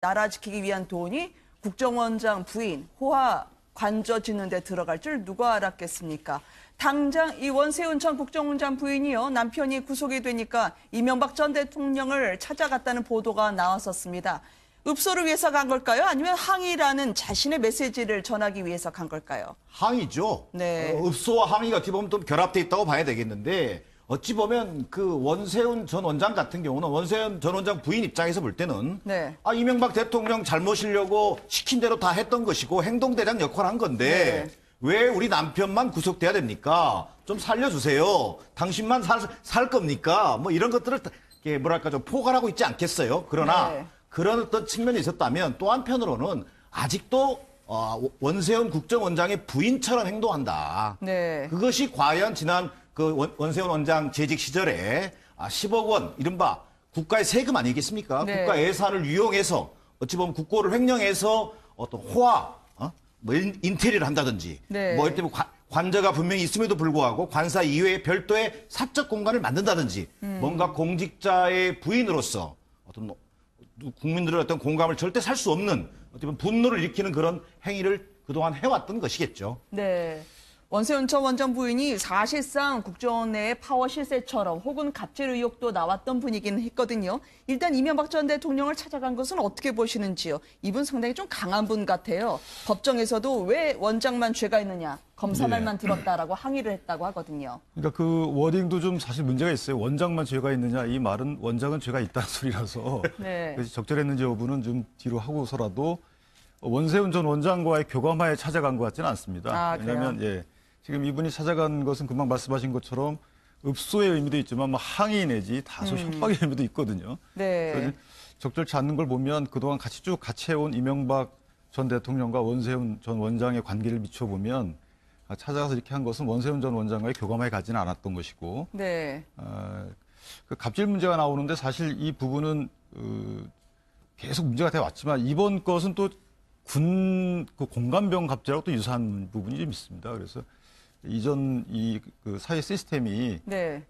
나라 지키기 위한 돈이 국정원장 부인 호화 관저 짓는 데 들어갈 줄 누가 알았겠습니까? 당장 이 원세훈 전 국정원장 부인이요. 남편이 구속이 되니까 이명박 전 대통령을 찾아갔다는 보도가 나왔었습니다. 읍소를 위해서 간 걸까요? 아니면 항의라는 자신의 메시지를 전하기 위해서 간 걸까요? 항의죠. 네. 읍소와 항의가 어찌 보면 좀 결합돼 있다고 봐야 되겠는데 어찌 보면 그 원세훈 전 원장 같은 경우는 원세훈 전 원장 부인 입장에서 볼 때는 네. 이명박 대통령 잘못이려고 시킨 대로 다 했던 것이고 행동대장 역할을 한 건데 네. 왜 우리 남편만 구속돼야 됩니까? 좀 살려주세요. 당신만 살 겁니까? 뭐 이런 것들을 뭐랄까 좀 포괄하고 있지 않겠어요? 그러나 네. 그런 어떤 측면이 있었다면 또 한편으로는 아직도 원세훈 국정원장의 부인처럼 행동한다. 네. 그것이 과연 지난 그 원세훈 원장 재직 시절에 10억 원 이른바 국가의 세금 아니겠습니까? 네. 국가 예산을 유용해서 어찌 보면 국고를 횡령해서 어떤 호화, 뭐 인테리어를 한다든지 네. 뭐 이럴 때 관저가 분명히 있음에도 불구하고 관사 이외에 별도의 사적 공간을 만든다든지 뭔가 공직자의 부인으로서 어떤 뭐 국민들의 어떤 공감을 절대 살 수 없는 어떻게 보면 분노를 일으키는 그런 행위를 그동안 해왔던 것이겠죠. 네. 원세훈 전 원장 부인이 사실상 국정원 내의 파워 실세처럼 혹은 갑질 의혹도 나왔던 분이긴 했거든요. 일단 이명박 전 대통령을 찾아간 것은 어떻게 보시는지요? 이분 상당히 좀 강한 분 같아요. 법정에서도 왜 원장만 죄가 있느냐, 검사 말만 들었다라고 항의를 했다고 하거든요. 그러니까 그 워딩도 좀 사실 문제가 있어요. 원장만 죄가 있느냐, 이 말은 원장은 죄가 있다는 소리라서 네. 그래서 적절했는지 여부는 좀 뒤로 하고서라도 원세훈 전 원장과의 교감하에 찾아간 것 같지는 않습니다. 왜냐하면 지금 이분이 찾아간 것은 금방 말씀하신 것처럼 읍소의 의미도 있지만 뭐 항의 내지 다소 협박의 의미도 있거든요. 네. 그래서 적절치 않는 걸 보면 그동안 쭉 같이 해온 이명박 전 대통령과 원세훈 전 원장의 관계를 비춰보면 찾아가서 이렇게 한 것은 원세훈 전 원장과의 교감하에 가지는 않았던 것이고 네. 그 갑질 문제가 나오는데 사실 이 부분은 계속 문제가 돼 왔지만 이번 것은 또 군 그 공감병 갑질하고 또 유사한 부분이 좀 있습니다. 그래서 이전 그 사회 시스템이 네.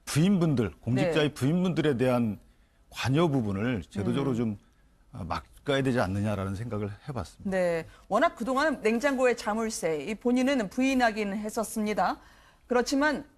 부인분들, 공직자의 부인분들에 대한 관여 부분을 제도적으로 좀 막아야 되지 않느냐라는 생각을 해봤습니다. 네. 워낙 그동안 냉장고의 자물쇠, 이 본인은 부인하긴 했었습니다. 그렇지만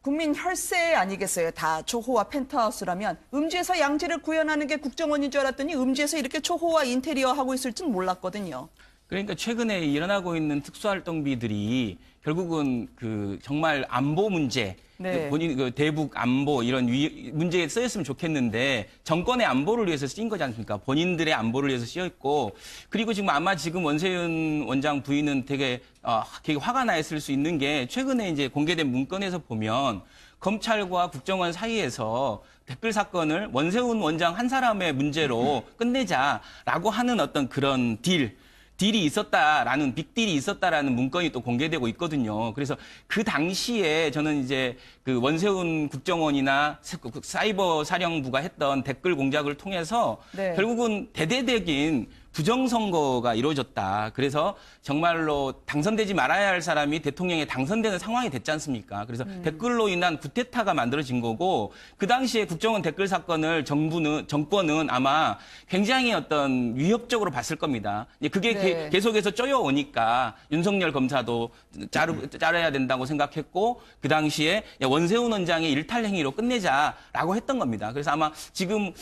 국민 혈세 아니겠어요? 다 초호화 펜트하우스라면 음지에서 양지를 구현하는 게 국정원인 줄 알았더니 음지에서 이렇게 초호화 인테리어 하고 있을 줄 몰랐거든요. 그러니까 최근에 일어나고 있는 특수활동비들이 결국은 그 정말 안보 문제, 네. 본인 그 대북 안보 이런 문제에 쓰였으면 좋겠는데 정권의 안보를 위해서 쓰인 거지 않습니까? 본인들의 안보를 위해서 쓰였고 그리고 지금 아마 지금 원세훈 원장 부인은 되게 화가 나 있을 수 있는 게 최근에 이제 공개된 문건에서 보면 검찰과 국정원 사이에서 댓글 사건을 원세훈 원장 한 사람의 문제로 끝내자라고 하는 어떤 그런 딜이 있었다라는 빅딜이 있었다라는 문건이 또 공개되고 있거든요. 그래서 그 당시에 저는 이제 그 원세훈 국정원이나 사이버 사령부가 했던 댓글 공작을 통해서 네. 결국은 대대적인 부정선거가 이루어졌다. 그래서 정말로 당선되지 말아야 할 사람이 대통령에 당선되는 상황이 됐지 않습니까? 그래서 댓글로 인한 구테타가 만들어진 거고 그 당시에 국정원 댓글 사건을 정권은 아마 굉장히 어떤 위협적으로 봤을 겁니다. 그게 네. 계속해서 쪼여오니까 윤석열 검사도 자르야 된다고 생각했고 그 당시에 원세훈 원장의 일탈 행위로 끝내자라고 했던 겁니다. 그래서 아마 지금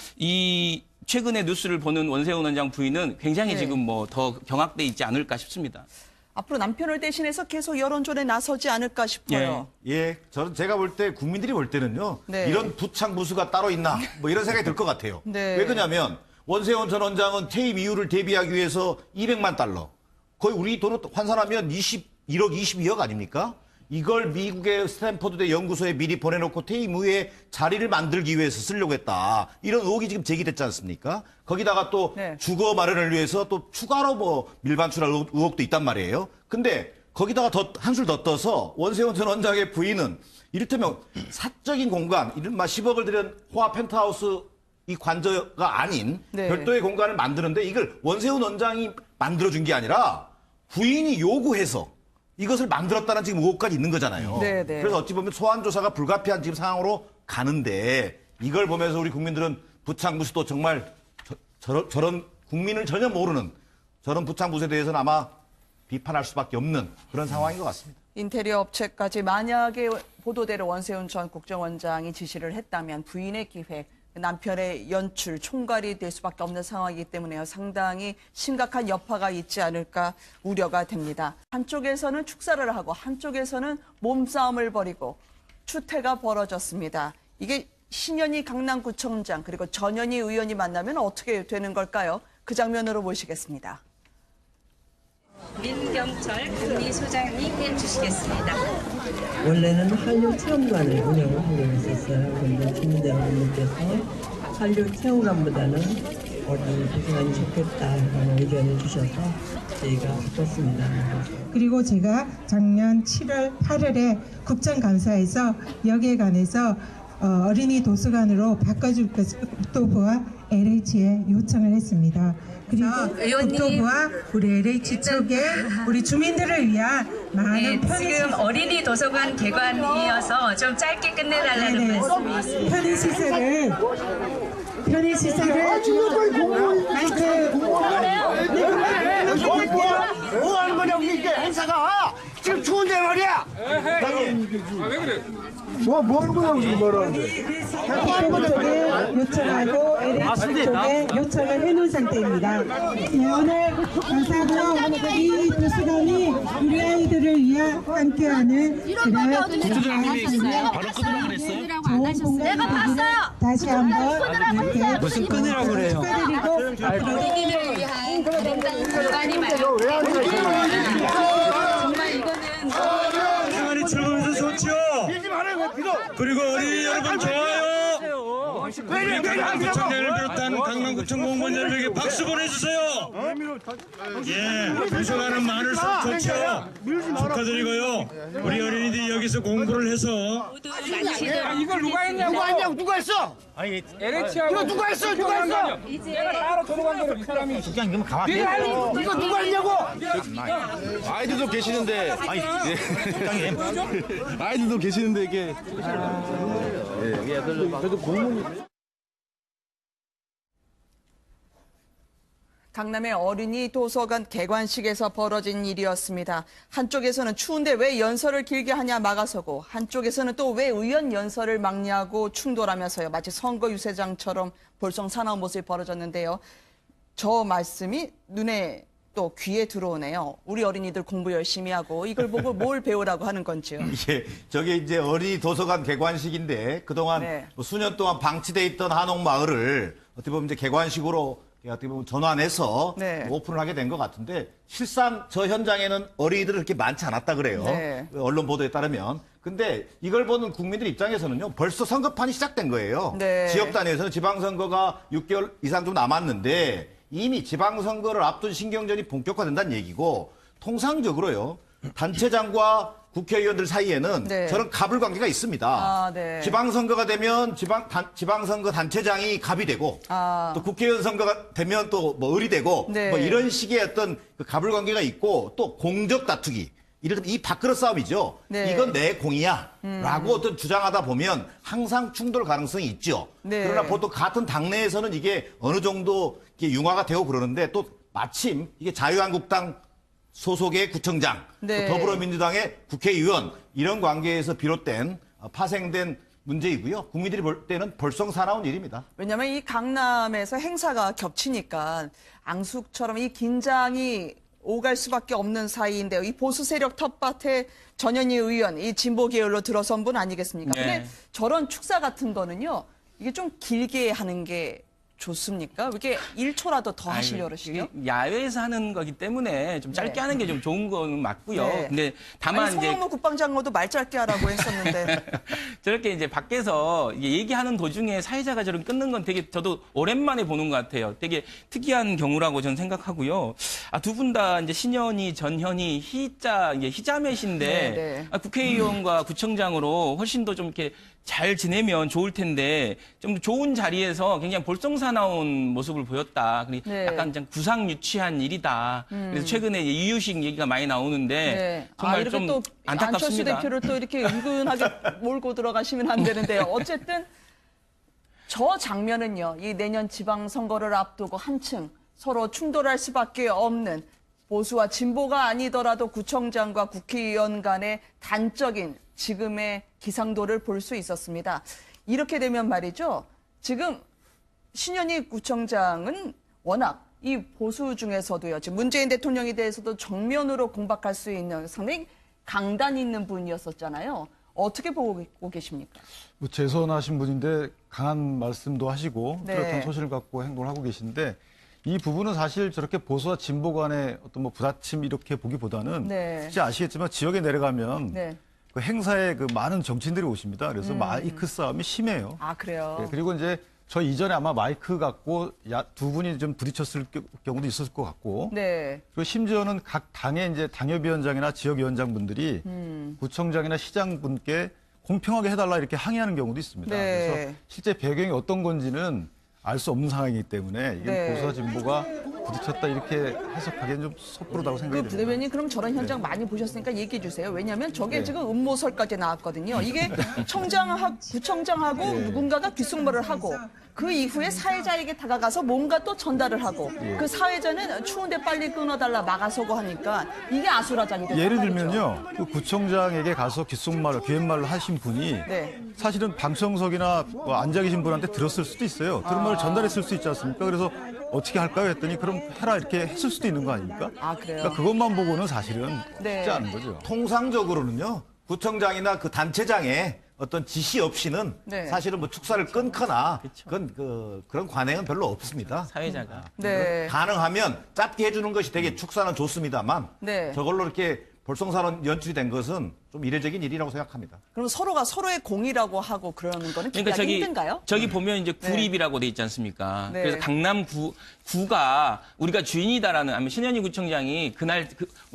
최근에 뉴스를 보는 원세훈 원장 부인은 굉장히 네. 지금 뭐 더 경악돼 있지 않을까 싶습니다. 앞으로 남편을 대신해서 계속 여론전에 나서지 않을까 싶어요. 제가 볼 때 국민들이 볼 때는요. 네. 이런 부창부수가 따로 있나 뭐 이런 생각이 들 것 같아요. 네. 왜 그러냐면 원세훈 전 원장은 퇴임 이후를 대비하기 위해서 200만 달러. 거의 우리 돈으로 환산하면 21억, 22억 아닙니까? 이걸 미국의 스탠퍼드대 연구소에 미리 보내놓고 퇴임 후에 자리를 만들기 위해서 쓰려고 했다. 이런 의혹이 지금 제기됐지 않습니까? 거기다가 또 네. 주거 마련을 위해서 또 추가로 뭐 밀반출할 의혹도 있단 말이에요. 근데 거기다가 한술 더 떠서 원세훈 전 원장의 부인은 이를테면 사적인 공간, 이른바 10억을 들인 호화 펜트하우스 이 관저가 아닌 네. 별도의 공간을 만드는데 이걸 원세훈 원장이 만들어준 게 아니라 부인이 요구해서 이것을 만들었다는 지금 의혹까지 있는 거잖아요. 네, 네. 그래서 어찌 보면 소환 조사가 불가피한 지금 상황으로 가는데 이걸 보면서 우리 국민들은 부창부수도 정말 저런 국민을 전혀 모르는 저런 부창부에 대해서는 아마 비판할 수밖에 없는 그런 상황인 것 같습니다. 인테리어 업체까지 만약에 보도대로 원세훈 전 국정원장이 지시를 했다면 부인의 기획, 남편의 연출, 총괄이 될 수밖에 없는 상황이기 때문에요. 상당히 심각한 여파가 있지 않을까 우려가 됩니다. 한쪽에서는 축사를 하고 한쪽에서는 몸싸움을 벌이고 추태가 벌어졌습니다. 이게 신현희 강남구청장 그리고 전현희 의원이 만나면 어떻게 되는 걸까요? 그 장면으로 모시겠습니다. 민경철 금리소장님 해주시겠습니다. 원래는 한류 체험관을 운영을 하려고 했었어요. 그런데 주민대 여러분께서 한류 체험관보다는 어디 부지런히 좋겠다라는 의견을 주셔서 저희가 바꿨습니다. 그리고 제가 작년 7월 8일에 국정감사에서 여기에 관해서 어린이 도서관으로 바꿔줄 것을 국토부와 LH에 요청을 했습니다. 그리고 국토부와 우리 LH 쪽에 우리 주민들을 위한 많은 지금 어린이 도서관 개관이어서 좀 짧게 끝내달라는 말씀이 있습니다. 편의시설을 뭐 하는 거냐고 이게 행사가 지금 추운데 말이야. 왜 그래? 뭐 하는 거냐고 지금 국토부 쪽에 요청하고 LH 쪽에 요청을 해놓은 상태입니다. 네, 오늘 감사하고 이 도서관이 우리 아이들을 위한 함께하는 그런 바로 끊으라고 그랬어요? 좋은 공간이 되기를 다시 한번 이렇게 무슨 끊으라고 그래요? 축하드리고 어린이를 위한 공간이 마련. 정말 이거는 생활이 즐거워서 좋죠. 그리고 어린이 여러분 좋아요. 우리 강남구청장을 비롯한 강남구청 공무원 여러분에게 박수 보내주세요. 예, 부서가는 많을 수 좋죠. 축하드리고요. 우리 어린이들이 여기서 공부를 해서 모두 마치도록 이걸 누가 했냐고 누가 했어? 아니 LH하고 이거 누가 했어? 이제 따로 돌아간 이 사람이 그냥 이러면 가만히 이거 누가 했냐고? 아이들도 계시는데, 아니, 예, 아이들도 계시는데 이게. 강남의 어린이 도서관 개관식에서 벌어진 일이었습니다. 한쪽에서는 추운데 왜 연설을 길게 하냐 막아서고 한쪽에서는 또 왜 의원 연설을 막냐고 충돌하면서요. 마치 선거 유세장처럼 볼썽사나운 모습이 벌어졌는데요. 저 말씀이 눈에 또 귀에 들어오네요. 우리 어린이들 공부 열심히 하고 이걸 보고 뭘 배우라고 하는 건지요. 예, 저게 이제 어린이 도서관 개관식인데 그동안 네. 뭐 수년 동안 방치돼 있던 한옥마을을 어떻게 보면 이제 개관식으로 어떻게 보면 전환해서 네. 오픈을 하게 된 것 같은데 실상 저 현장에는 어린이들이 그렇게 많지 않았다 그래요. 네. 언론 보도에 따르면. 근데 이걸 보는 국민들 입장에서는요. 벌써 선거판이 시작된 거예요. 네. 지역 단위에서는 지방선거가 6개월 이상 좀 남았는데 이미 지방선거를 앞둔 신경전이 본격화된다는 얘기고 통상적으로요. 단체장과 국회의원들 사이에는 네. 저런 갑을 관계가 있습니다. 아, 네. 지방선거가 되면 지방선거 단체장이 갑이 되고 아. 또 국회의원 선거가 되면 또 뭐 을이 되고 네. 뭐 이런 식의 어떤 그 갑을 관계가 있고 또 공적 다투기 이를테면 이 밥그릇 싸움이죠. 네. 이건 내 공이야 라고 어떤 주장하다 보면 항상 충돌 가능성이 있죠. 네. 그러나 보통 같은 당내에서는 이게 어느 정도 이게 융화가 되고 그러는데 또 마침 이게 자유한국당 소속의 구청장, 네. 또 더불어민주당의 국회의원 이런 관계에서 비롯된 파생된 문제이고요. 국민들이 볼 때는 볼썽사나운 일입니다. 왜냐하면 이 강남에서 행사가 겹치니까 앙숙처럼 이 긴장이 오갈 수밖에 없는 사이인데요. 이 보수 세력 텃밭에 전현희 의원, 이 진보 계열로 들어선 분 아니겠습니까? 네. 근데 저런 축사 같은 거는요. 이게 좀 길게 하는 게 좋습니까? 이게 1초라도 더 하시려 그러시죠? 이게 야외에서 하는 거기 때문에 좀 짧게 네. 하는 게 좀 좋은 건 맞고요. 네. 근데 다만 아니, 이제 송영무 국방장관도 말 짧게 하라고 했었는데. 저렇게 이제 밖에서 이게 얘기하는 도중에 사회자가 저렇게 끊는 건 되게 저도 오랜만에 보는 것 같아요. 되게 특이한 경우라고 저는 생각하고요. 두 분 다 이제 신현희, 전현희, 희자, 이게 희자매신데 네, 네. 국회의원과 구청장으로 훨씬 더 좀 이렇게 잘 지내면 좋을 텐데 좀 좋은 자리에서 굉장히 볼썽사나운 모습을 보였다. 그리고 네. 약간 좀 구상유치한 일이다. 그래서 최근에 이제 이유식 얘기가 많이 나오는데 네. 정말 이렇게 좀 또 안철수 안타깝습니다. 대표를 또 이렇게 은근하게 몰고 들어가시면 안 되는데요. 어쨌든 저 장면은요, 이 내년 지방선거를 앞두고 한층 서로 충돌할 수밖에 없는 보수와 진보가 아니더라도 구청장과 국회의원 간의 단적인 지금의 기상도를 볼 수 있었습니다. 이렇게 되면 말이죠. 지금 신현희 구청장은 워낙 이 보수 중에서도요. 지금 문재인 대통령에 대해서도 정면으로 공박할 수 있는 상당히 강단 있는 분이었었잖아요. 어떻게 보고 계십니까? 뭐 재선하신 분인데 강한 말씀도 하시고 네. 뚜렷한 소신을 갖고 행동을 하고 계신데 이 부분은 사실 저렇게 보수와 진보 간의 어떤 뭐 부딪힘 이렇게 보기보다는 네. 혹시 아시겠지만 지역에 내려가면 네. 그 행사에 그 많은 정치인들이 오십니다. 그래서 마이크 싸움이 심해요. 아, 그래요? 네, 그리고 이제 저 이전에 아마 마이크 갖고 두 분이 좀 부딪혔을 경우도 있었을 것 같고. 네. 그리고 심지어는 각 당의 이제 당협위원장이나 지역위원장분들이 구청장이나 시장분께 공평하게 해달라 이렇게 항의하는 경우도 있습니다. 네. 그래서 실제 배경이 어떤 건지는 알 수 없는 상황이기 때문에 이게 네. 보수와 진보가 부딪혔다 이렇게 해석하기엔 좀 섣부르다고 생각이 그 됩니다. 부대변인 그럼 저런 현장 많이 보셨으니까 얘기해 주세요. 왜냐하면 저게 지금 음모설까지 나왔거든요. 이게 구청장하고 누군가가 귓속말을 하고 그 이후에 사회자에게 다가가서 뭔가 또 전달을 하고 그 사회자는 추운데 빨리 끊어달라 막아서고 하니까 이게 아수라장이 됐단 예를 말이죠. 들면요, 그 구청장에게 가서 귓속말을, 귀옛말을 하신 분이 네. 사실은 방청석이나 뭐 앉아 계신 분한테 들었을 수도 있어요. 들은 말을 전달했을 수 있지 않습니까? 그래서 어떻게 할까요? 했더니 그럼 해라 이렇게 했을 수도 있는 거 아닙니까? 아, 그래요? 그러니까 그것만 보고는 사실은 네. 쉽지 않은 거죠. 통상적으로는요, 구청장이나 그 단체장의 어떤 지시 없이는 네. 사실은 뭐 축사를 끊거나 그건 그런 관행은 별로 없습니다. 사회자가. 네. 가능하면 짧게 해주는 것이 되게 축사는 좋습니다만 네. 저걸로 이렇게 볼썽사는 연출이 된 것은 좀 이례적인 일이라고 생각합니다. 그럼 서로가 서로의 공이라고 하고 그러는 거는 기대하기 힘든가요? 저기 보면 이제 구립이라고 돼 있지 않습니까? 네. 그래서 강남구가 우리가 주인이다라는 아니면 신현희 구청장이 그날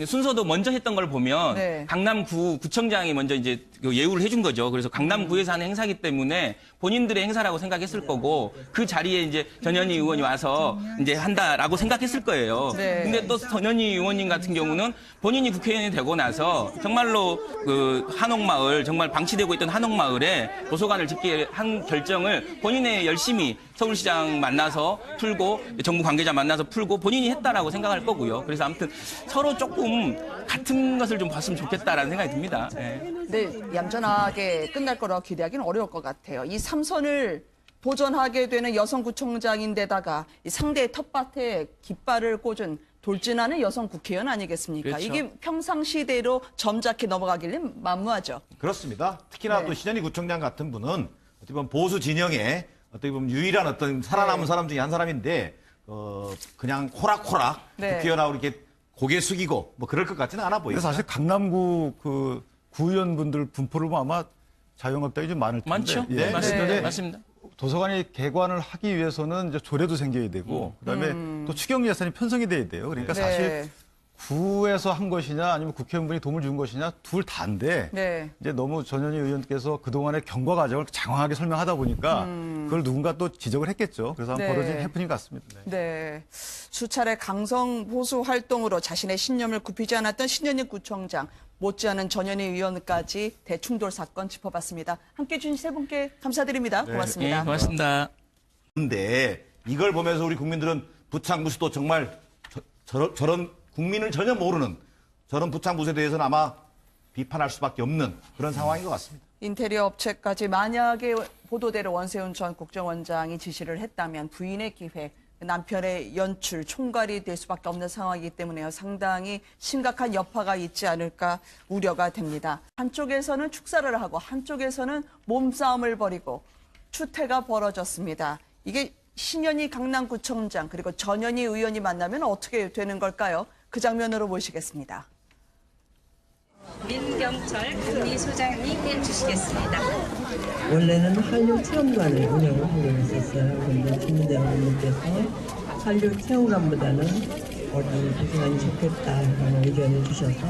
순서도 먼저 했던 걸 보면 네. 강남구 구청장이 먼저 이제 예우를 해준 거죠. 그래서 강남구에서 하는 행사기 때문에 본인들의 행사라고 생각했을 거고 그 자리에 이제 전현희 의원이 와서 이제 한다라고 생각했을 거예요. 네. 근데 또 전현희 의원님 같은 경우는 본인이 국회의원이 되고 나서 정말로 그 한옥마을 정말 방치되고 있던 한옥마을에 도서관을 짓게 한 결정을 본인의 열심히 서울시장 만나서 풀고 정부 관계자 만나서 풀고 본인이 했다라고 생각할 거고요. 그래서 아무튼 서로 조금 같은 것을 좀 봤으면 좋겠다라는 생각이 듭니다. 네. 네, 얌전하게 끝날 거라고 기대하기는 어려울 것 같아요. 이 3선을 도전하게 되는 여성구청장인데다가 이 상대의 텃밭에 깃발을 꽂은 돌진하는 여성 국회의원 아니겠습니까? 그렇죠. 이게 평상시대로 점잖게 넘어가길래 만무하죠. 그렇습니다. 특히나 네. 또 신현희 구청장 같은 분은 어떻게 보면 보수 진영의 어떻게 보면 유일한 어떤 살아남은 네. 사람 중에 한 사람인데 그냥 호락호락 네. 국회의원하고 이렇게 고개 숙이고 뭐 그럴 것 같지는 않아 보입니다. 그래서 사실 강남구 그 구의원분들 분포를 보면 아마 자영업자이 좀 많을 텐데. 많죠? 예. 네, 맞습니다. 근데 맞습니다. 도서관이 개관을 하기 위해서는 이제 조례도 생겨야 되고 그다음에 또 추경 예산이 편성이 돼야 돼요. 그러니까 네. 사실 구에서 한 것이냐 아니면 국회의원분이 도움을 준 것이냐 둘 다인데 네. 이제 너무 전현희 의원께서 그동안의 경과 과정을 장황하게 설명하다 보니까 그걸 누군가 또 지적을 했겠죠. 그래서 네. 벌어진 해프닝 같습니다. 네. 수차례 강성 보수 활동으로 자신의 신념을 굽히지 않았던 신현희 구청장, 못지않은 전현희 의원까지 대충돌 사건 짚어봤습니다. 함께해 주신 세 분께 감사드립니다. 고맙습니다. 네, 고맙습니다. 근데 이걸 보면서 우리 국민들은 부창부수도 정말 저런 국민을 전혀 모르는 저런 부창부수에 대해서는 아마 비판할 수밖에 없는 그런 상황인 것 같습니다. 인테리어 업체까지 만약에 보도대로 원세훈 전 국정원장이 지시를 했다면 부인의 기획, 남편의 연출, 총괄이 될 수밖에 없는 상황이기 때문에요. 상당히 심각한 여파가 있지 않을까 우려가 됩니다. 한쪽에서는 축사를 하고 한쪽에서는 몸싸움을 벌이고 추태가 벌어졌습니다. 이게 신현희 강남구청장 그리고 전현희 의원이 만나면 어떻게 되는 걸까요? 그 장면으로 모시겠습니다. 민경철 국리소장이 해주시겠습니다. 원래는 한류 체험관을 운영을 하려고 했었어요. 그런데 주민대 여러분들께서 한류 체험관보다는 어린이 도서관이 좋겠다라는 의견을 주셔서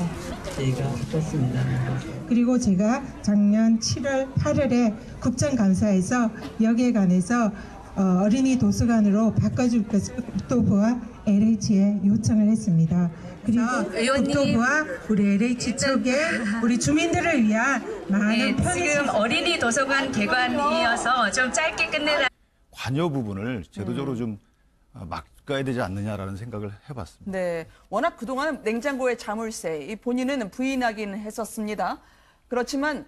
저희가 바꿨습니다. 그리고 제가 작년 7월 8일에 국정감사에서 여기에 관해서 어린이 도서관으로 바꿔줄 것을 국토부와 LH에 요청을 했습니다. 그리고 국토부와 우리 LH 쪽에 우리 주민들을 위한 많은 네, 편의 지금 어린이 도서관 개관이어서 좀 짧게 끝내라. 관여 부분을 제도적으로 좀 막아야 되지 않느냐라는 생각을 해봤습니다. 네, 워낙 그동안 냉장고의 자물쇠, 이 본인은 부인하긴 했었습니다. 그렇지만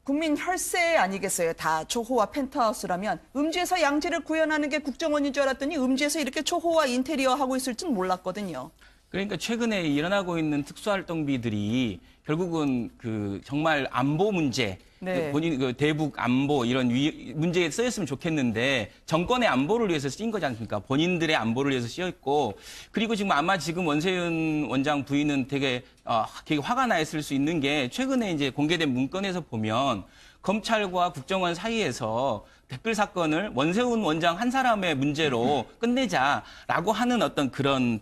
국민 혈세 아니겠어요? 다 초호화 펜트하우스라면 음지에서 양지를 구현하는 게 국정원인 줄 알았더니 음지에서 이렇게 초호화 인테리어 하고 있을 줄 몰랐거든요. 그러니까 최근에 일어나고 있는 특수활동비들이 결국은 그 정말 안보 문제, 네. 본인 그 대북 안보 이런 문제에 쓰였으면 좋겠는데 정권의 안보를 위해서 쓰인 거지 않습니까? 본인들의 안보를 위해서 쓰였고 그리고 지금 아마 지금 원세훈 원장 부인은 되게 화가 나 있을 수 있는 게 최근에 이제 공개된 문건에서 보면 검찰과 국정원 사이에서 댓글 사건을 원세훈 원장 한 사람의 문제로 끝내자라고 하는 어떤 그런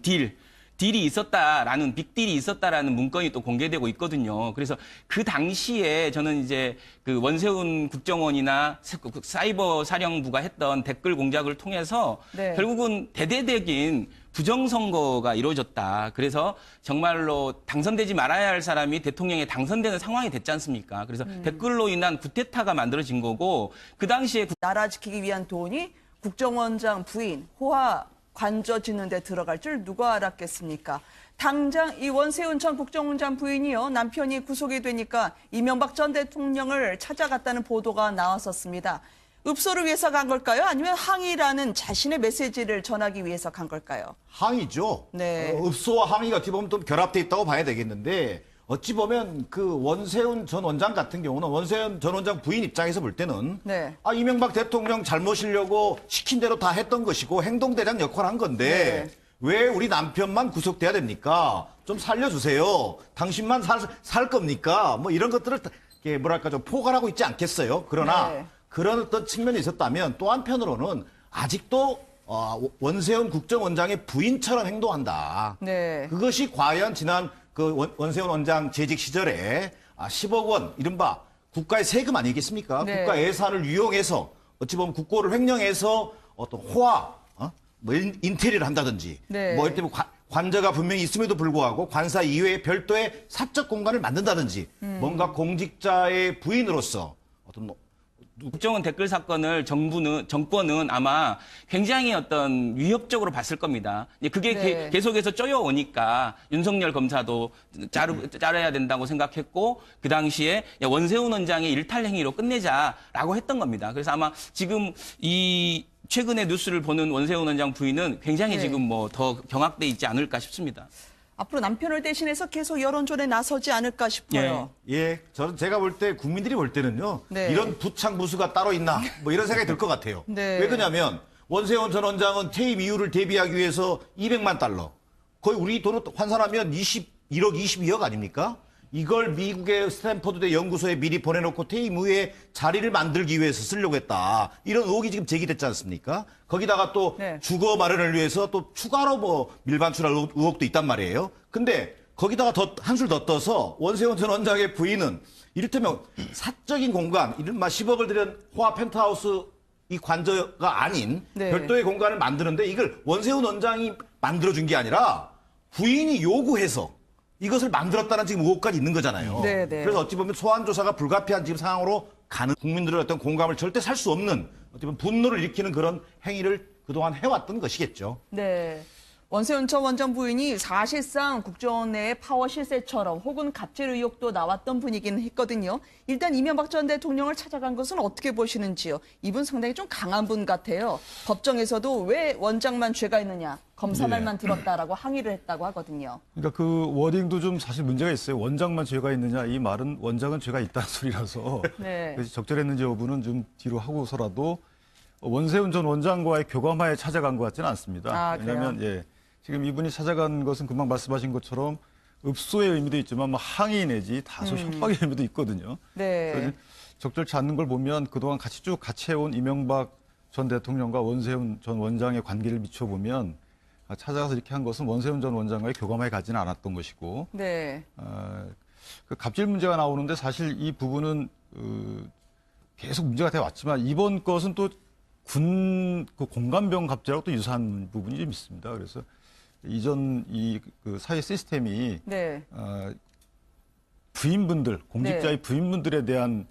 딜이 있었다라는 빅딜이 있었다라는 문건이 또 공개되고 있거든요. 그래서 그 당시에 저는 이제 그 원세훈 국정원이나 사이버 사령부가 했던 댓글 공작을 통해서 네. 결국은 대대적인 부정선거가 이루어졌다. 그래서 정말로 당선되지 말아야 할 사람이 대통령에 당선되는 상황이 됐지 않습니까? 그래서 댓글로 인한 구테타가 만들어진 거고 그 당시에 나라 지키기 위한 돈이 국정원장 부인 호화 관저 짓는 데 들어갈 줄 누가 알았겠습니까? 당장 이 원세훈 전 국정원장 부인이요. 남편이 구속이 되니까 이명박 전 대통령을 찾아갔다는 보도가 나왔었습니다. 읍소를 위해서 간 걸까요? 아니면 항의라는 자신의 메시지를 전하기 위해서 간 걸까요? 항의죠. 네. 읍소와 항의가 어찌 보면 좀 결합돼 있다고 봐야 되겠는데 어찌 보면 그 원세훈 전 원장 같은 경우는 원세훈 전 원장 부인 입장에서 볼 때는 네. 이명박 대통령 잘 모시려고 시킨 대로 다 했던 것이고 행동대장 역할을 한 건데 네. 왜 우리 남편만 구속돼야 됩니까? 좀 살려주세요. 당신만 살 겁니까? 뭐 이런 것들을 뭐랄까 좀 포괄하고 있지 않겠어요? 그러나 네. 그런 어떤 측면이 있었다면 또 한편으로는 아직도 원세훈 국정원장의 부인처럼 행동한다. 네. 그것이 과연 지난 그 원세훈 원장 재직 시절에 10억 원 이른바 국가의 세금 아니겠습니까? 네. 국가 예산을 유용해서 어찌 보면 국고를 횡령해서 어떤 호화, 뭐 인테리어를 한다든지, 네. 뭐 이때 관저가 분명히 있음에도 불구하고 관사 이외에 별도의 사적 공간을 만든다든지, 뭔가 공직자의 부인으로서 어떤 국정원 댓글 사건을 정권은 아마 굉장히 어떤 위협적으로 봤을 겁니다. 이제 그게 네. 계속해서 쪼여오니까 윤석열 검사도 자르야 된다고 생각했고 그 당시에 원세훈 원장의 일탈 행위로 끝내자라고 했던 겁니다. 그래서 아마 지금 이 최근의 뉴스를 보는 원세훈 원장 부인은 굉장히 네. 지금 뭐 더 경악돼 있지 않을까 싶습니다. 앞으로 남편을 대신해서 계속 여론전에 나서지 않을까 싶어요. 예, 제가 볼 때 국민들이 볼 때는요. 네. 이런 부창부수가 따로 있나 뭐 이런 생각이 들 것 같아요. 네. 왜 그러냐면 원세훈 전 원장은 퇴임 이후를 대비하기 위해서 200만 달러 거의 우리 돈으로 환산하면 1억 22억 아닙니까? 이걸 미국의 스탠퍼드대 연구소에 미리 보내놓고 퇴임 후에 자리를 만들기 위해서 쓰려고 했다. 이런 의혹이 지금 제기됐지 않습니까? 거기다가 또 네. 주거 마련을 위해서 또 추가로 뭐 밀반출할 의혹도 있단 말이에요. 근데 거기다가 한술 더 떠서 원세훈 전 원장의 부인은 이를테면 사적인 공간, 이른바 10억을 들인 호화 펜트하우스 이 관저가 아닌 네. 별도의 공간을 만드는데 이걸 원세훈 원장이 만들어준 게 아니라 부인이 요구해서 이것을 만들었다는 지금 의혹까지 있는 거잖아요. 네, 네. 그래서 어찌 보면 소환 조사가 불가피한 지금 상황으로 가는 국민들의 어떤 공감을 절대 살 수 없는 어찌 보면 분노를 일으키는 그런 행위를 그동안 해왔던 것이겠죠. 네. 원세훈 전 원장 부인이 사실상 국정원 내의 파워 실세처럼 혹은 갑질 의혹도 나왔던 분이긴 했거든요. 일단 이명박 전 대통령을 찾아간 것은 어떻게 보시는지요? 이분 상당히 좀 강한 분 같아요. 법정에서도 왜 원장만 죄가 있느냐, 검사 말만 들었다라고 항의를 했다고 하거든요. 그러니까 그 워딩도 좀 사실 문제가 있어요. 원장만 죄가 있느냐, 이 말은 원장은 죄가 있다는 소리라서 네. 그래서 적절했는지 여부는 좀 뒤로 하고서라도 원세훈 전 원장과의 교감하에 찾아간 것 같지는 않습니다. 왜냐하면 지금 이분이 찾아간 것은 금방 말씀하신 것처럼 읍소의 의미도 있지만 뭐 항의 내지 다소 협박의 의미도 있거든요. 네. 그래서 적절치 않는 걸 보면 그동안 같이 해온 이명박 전 대통령과 원세훈 전 원장의 관계를 비춰보면 찾아가서 이렇게 한 것은 원세훈 전 원장과의 교감하에 가지는 않았던 것이고 네. 그 갑질 문제가 나오는데 사실 이 부분은 계속 문제가 돼 왔지만 이번 것은 또 군 그 공감병 갑질하고 또 유사한 부분이 좀 있습니다. 그래서 이전 그 사회 시스템이 네. 부인분들, 공직자의 부인분들에 대한